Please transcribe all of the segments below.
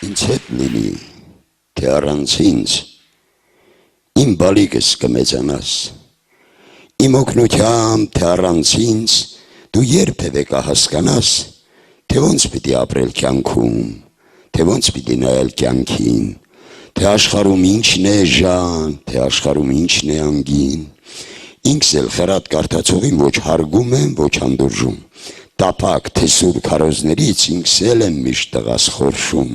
Ինձ հետ լինի, թե առանց ինձ, իմ բալիկս կմեծանաս, իմ օգնությամբ, թե առանց ինձ, դու երբևէ կհասկանաս, թե ոնց պիտի ապրել կյանքում, թե ոնց պիտի նայել կյանքին, թե աշխարհում ինչն է ժան, թե աշխարհում ինչն է անգին, ինքս էլ խրատ կարդացողին ոչ հարգում եմ, ոչ հանդուրժում, տապակ թե սուր քարոզներից ինքս էլ եմ միշտ տղաս խորշում,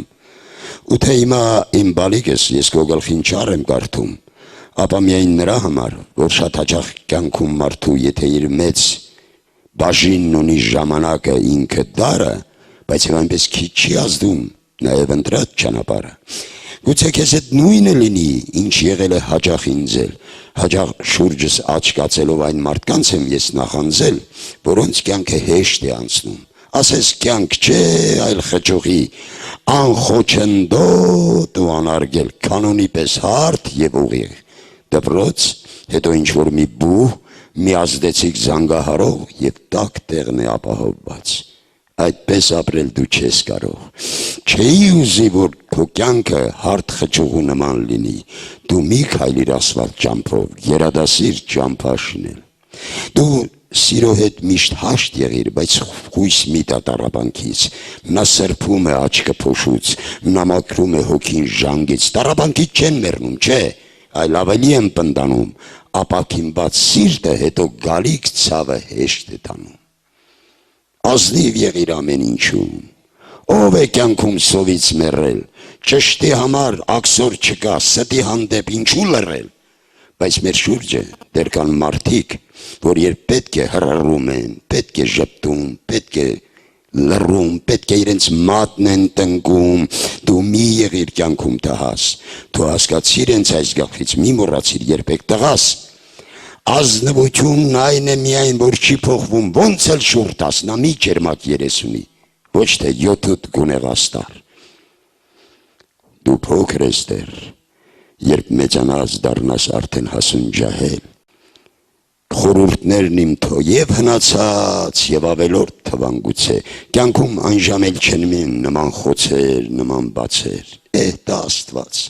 ու թե հիմա իմ բալիկս ես քո գլխին չար եմ կարդում, ապա միայն նրա համար, որ շատ հաճախ կյանքում մարդու եթե իր մեծ բաժինն ունի ժամանակը ինքը դարը, բայց եւ այնպես քիչ չի ազդում նաեւ ընտրած ճանապարհը։ Գուցե քեզ հետ նույնը լինի, ինչ եղել է հաճախ ինձ էլ, հաճախ շուրջս աչկացելով այն մարդկանց եմ ես նախանձել, որոնց կյանքը հեշտ է անցնում, ասես կյանք չէ, այլ խճուղի, անխոչնդոտ ու անարգել, կանոնի պես հարթ եւ ուղիղ, դպրոց, հետո ինչ-որ մի բուհ, մի ազդեցիկ զանգահարող եւ տաք տեղն է ապահովված։ Այդպես ապրել դու չես կարող, չէի ուզի, որ քո կյանքը հարթ խճուղու նման լինի, դու մի քայլիր ասֆալտ ճամփով, երադասիր ճամփա շինել, դու սիրո հետ միշտ հաշտ եղիր, բայց խույս մի տա տառապանքից, նա սրբում է աչքը փոշուց, նա մաքրում է հոգին ժանգից, տառապանքից չեն մեռնում, չէ, այլ ավելի են պնդանում, ապաքինված սիրտը հետո գալիք ցավը հեշտ է տանում։ Ազնիվ եղիր ամեն ինչում, ով է կյանքում սովից մեռել, ճշտի համար աքսոր չկա, ստի հանդեպ ինչու լռել, բայց մեր շուրջը դեռ կան մարդիկ, որ երբ պետք է հրռում են, պետք է ժպտում, պետք է լռում, պետք է իրենց մատն են տնկում, դու մի եղիր կյանքում տհաս, դու հասկացիր հենց այս գաղթից մի մոռացիր երբեք տղաս, ազնվությունն այն է միայն, որ չի փոխվում, ոնց էլ շուռ տաս, նա մի ջերմակ երես ունի, ոչ թե 7 գունեղաստար։ Դու փոքր ես դեռ, երբ մեծանաս դառնաս արդեն հասուն ջահել, խորհուրդներն իմ թո եւ հնացած եւ ավելորդ թվան գուցե, կյանքում անժամել չնմին նման խոցեր, նման բացեր, դա Աստված,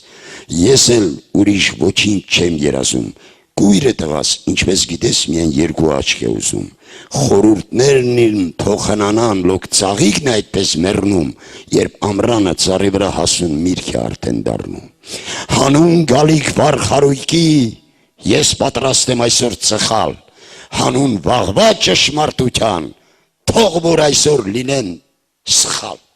ես էլ ուրիշ ոչինչ չեմ երազում, Կույրը տղաս, ինչպես գիտես, միայն 2 աչք է ուզում, խորհուրդներն իմ թոխանանան, լոկ ծաղիկն այդպես մեռնում, երբ ամռանը ծառի վրա հասուն միրգ է արդեն դառնում։ Հանուն գալիք վառ խարույկի, ես պատրաստ եմ այսօր ծխալ, հանուն վաղվա ճշմարտության, թող որ այսօր լինեն սխալ։